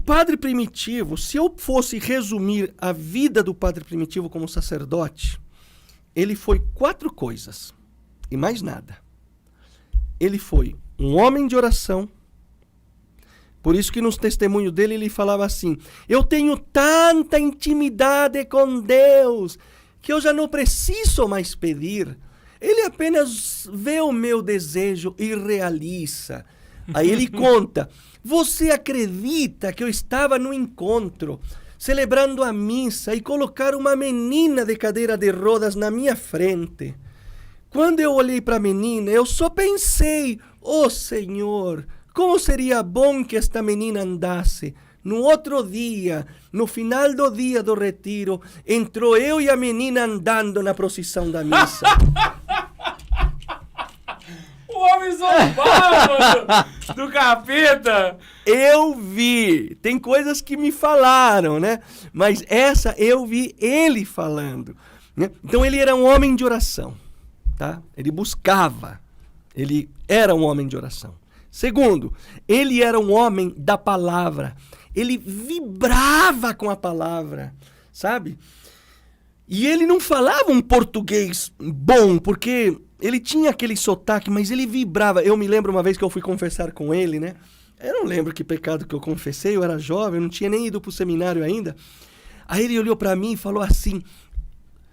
Padre Primitivo, se eu fosse resumir a vida do Padre Primitivo como sacerdote, ele foi 4 coisas e mais nada. Ele foi um homem de oração. Por isso que nos testemunhos dele ele falava assim: eu tenho tanta intimidade com Deus que eu já não preciso mais pedir. Ele apenas vê o meu desejo e realiza. Aí ele conta: você acredita que eu estava no encontro, celebrando a missa, e colocaram uma menina de cadeira de rodas na minha frente? Quando eu olhei para a menina, eu só pensei: oh Senhor, como seria bom que esta menina andasse. No outro dia, no final do dia do retiro, entrou eu e a menina andando na procissão da missa. O homem zombava do capeta. Eu vi. Tem coisas que me falaram, né? Mas essa eu vi ele falando, né? Então ele era um homem de oração, tá? Ele buscava. Ele era um homem de oração. Segundo, ele era um homem da palavra. Ele vibrava com a palavra, sabe? E ele não falava um português bom, porque ele tinha aquele sotaque, mas ele vibrava. Eu me lembro uma vez que eu fui confessar com ele, né? Eu não lembro que pecado que eu confessei, eu era jovem, eu não tinha nem ido pro seminário ainda. Aí ele olhou para mim e falou assim: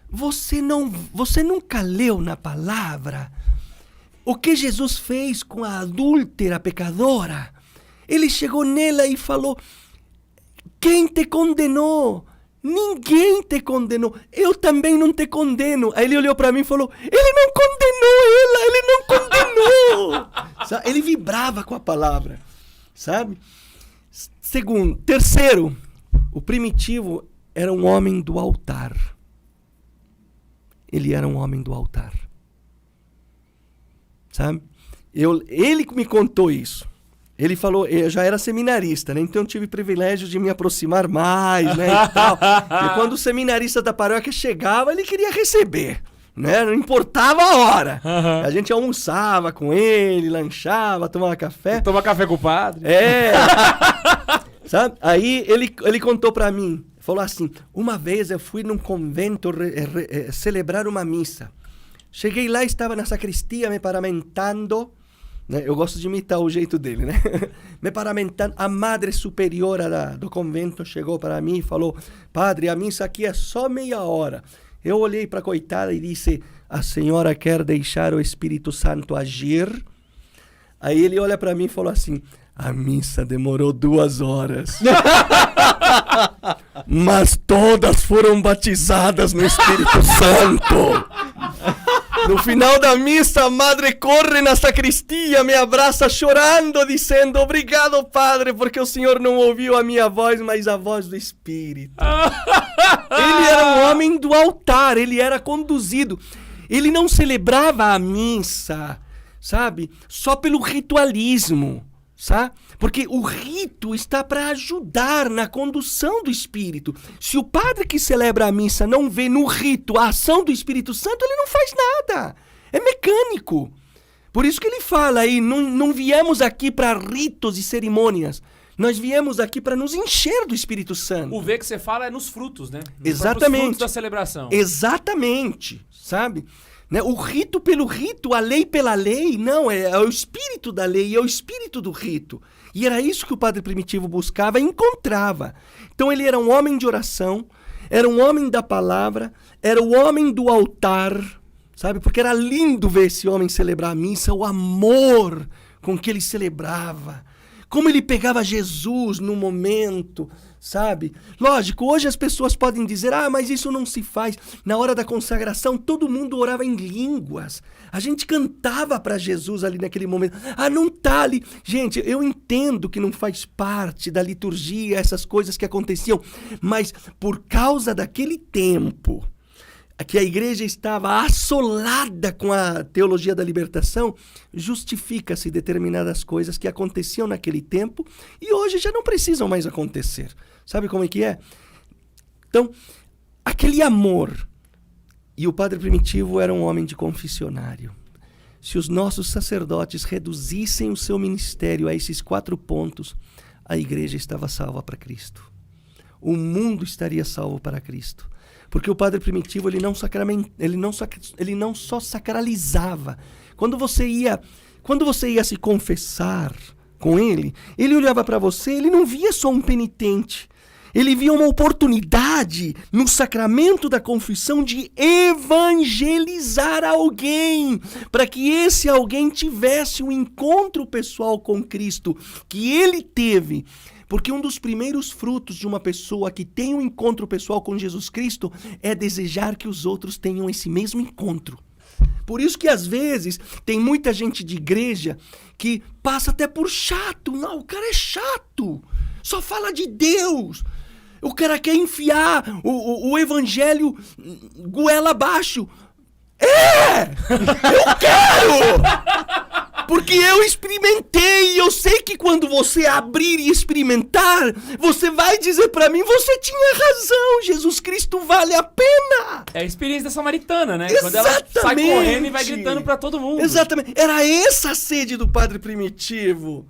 você nunca leu na palavra o que Jesus fez com a adúltera pecadora? Ele chegou nela e falou: quem te condenou? Ninguém te condenou. Eu também não te condeno. Aí ele olhou para mim e falou: ele não condenou ela, ele não condenou. Ele vibrava com a palavra, sabe? Terceiro, o Primitivo era um homem do altar. Ele era um homem do altar, sabe? Ele me contou isso. Ele falou, eu já era seminarista, né? Então eu tive o privilégio de me aproximar mais, né? E tal. E quando o seminarista da paróquia chegava, ele queria receber, né? Não importava a hora. A gente almoçava com ele, lanchava, tomava café. Tomava café com o padre. Sabe? Aí ele contou pra mim, falou assim: uma vez eu fui num convento celebrar uma missa. Cheguei lá, estava na sacristia me paramentando. Eu gosto de imitar o jeito dele, né? Me paramentando. A madre superiora do convento chegou para mim e falou: padre, a missa aqui é só meia hora. Eu olhei para a coitada e disse: a senhora quer deixar o Espírito Santo agir? Aí ele olha para mim e falou assim: a missa demorou 2 horas. Mas todas foram batizadas no Espírito Santo. No final da missa, a madre corre na sacristia, me abraça chorando, dizendo: obrigado, padre, porque o senhor não ouviu a minha voz, mas a voz do Espírito. Ele era um homem do altar, ele era conduzido. Ele não celebrava a missa, sabe, só pelo ritualismo, sabe? Porque o rito está para ajudar na condução do Espírito. Se o padre que celebra a missa não vê no rito a ação do Espírito Santo, ele não faz nada. É mecânico. Por isso que ele fala aí: não viemos aqui para ritos e cerimônias. Nós viemos aqui para nos encher do Espírito Santo. O V que você fala é nos frutos, né? Exatamente. Frutos da celebração. Exatamente, sabe? Né? O rito pelo rito, a lei pela lei, não, é o espírito da lei, é o espírito do rito. E era isso que o Padre Primitivo buscava e encontrava. Então ele era um homem de oração, era um homem da palavra, era o homem do altar, sabe? Porque era lindo ver esse homem celebrar a missa, o amor com que ele celebrava. Como ele pegava Jesus no momento, sabe? Lógico, hoje as pessoas podem dizer: mas isso não se faz. Na hora da consagração, todo mundo orava em línguas. A gente cantava para Jesus ali naquele momento. Não tá ali. Gente, eu entendo que não faz parte da liturgia essas coisas que aconteciam, mas por causa daquele tempo que a igreja estava assolada com a teologia da libertação, justifica-se determinadas coisas que aconteciam naquele tempo e hoje já não precisam mais acontecer. Sabe como é que é? Então, aquele amor. E o Padre Primitivo era um homem de confessionário. Se os nossos sacerdotes reduzissem o seu ministério a esses 4 pontos, a igreja estava salva para Cristo. O mundo estaria salvo para Cristo. Porque o padre primitivo, ele não só sacralizava. Quando você ia se confessar com ele olhava para você, ele não via só um penitente. Ele via uma oportunidade no sacramento da confissão de evangelizar alguém, para que esse alguém tivesse um encontro pessoal com Cristo, que ele teve. Porque um dos primeiros frutos de uma pessoa que tem um encontro pessoal com Jesus Cristo é desejar que os outros tenham esse mesmo encontro. Por isso que às vezes tem muita gente de igreja que passa até por chato. Não, o cara é chato, só fala de Deus. O cara quer enfiar o evangelho goela abaixo. Eu quero! Porque eu experimentei, eu sei que quando você abrir e experimentar, você vai dizer pra mim, você tinha razão, Jesus Cristo vale a pena. É a experiência da samaritana, né? Exatamente. Quando ela sai correndo e vai gritando pra todo mundo. Exatamente, era essa a sede do padre primitivo.